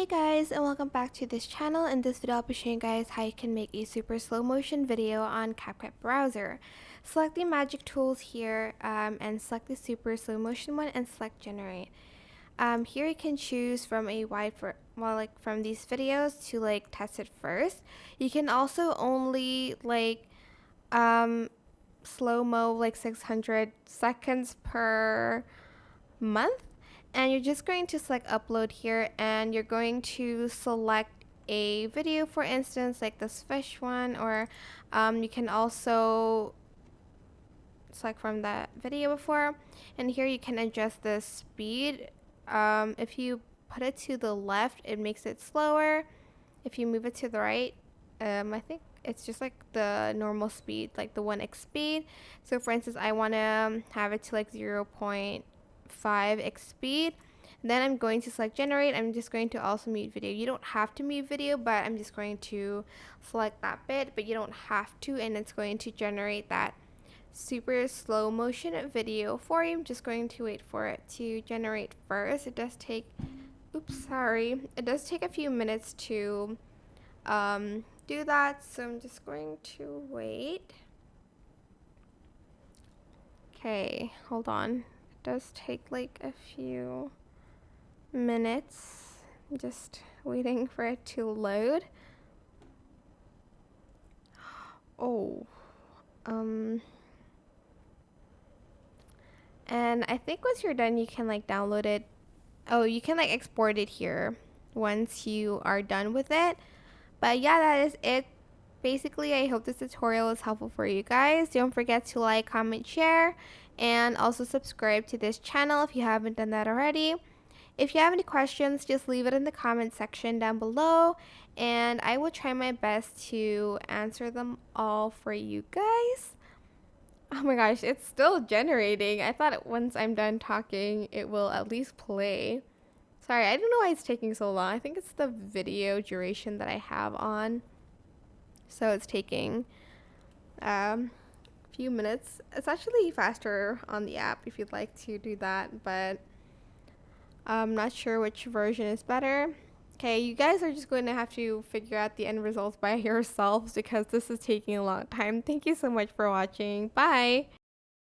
Hey guys, and welcome back to this channel. In this video I'll be showing you guys how you can make a super slow motion video on CapCut browser. Select the magic tools here and select the super slow motion one and select generate. Here you can choose from a from these videos to test it first. You can also only slow-mo 600 seconds per month, and you're just going to select upload here and you're going to select a video, for instance like this fish one, or you can also select from that video before, and here you can adjust the speed. If you put it to the left it makes it slower. If you move it to the right, I think it's just like the normal speed, like the 1x speed. So for instance I want to have it to 0.5x speed. Then I'm going to select generate. I'm just going to also mute video. You don't have to mute video, but I'm just going to select that bit, but you don't have to, and it's going to generate that super slow motion video for you. I'm just going to wait for it to generate first. It does take it does take a few minutes to do that, so I'm just going to wait. Okay, hold on. It does take like a few minutes. I'm just waiting for it to load. And I think once you're done you can download it. Oh, you can export it here once you are done with it. But yeah, that is it. Basically, I hope this tutorial is helpful for you guys. Don't forget to like, comment, share, and also subscribe to this channel if you haven't done that already. If you have any questions, just leave it in the comment section down below, and I will try my best to answer them all for you guys. Oh my gosh, it's still generating. I thought once I'm done talking, it will at least play. Sorry, I don't know why it's taking so long. I think it's the video duration that I have on. So it's taking a few minutes. It's actually faster on the app if you'd like to do that, but I'm not sure which version is better. Okay, you guys are just going to have to figure out the end results by yourselves because this is taking a long time. Thank you so much for watching. Bye!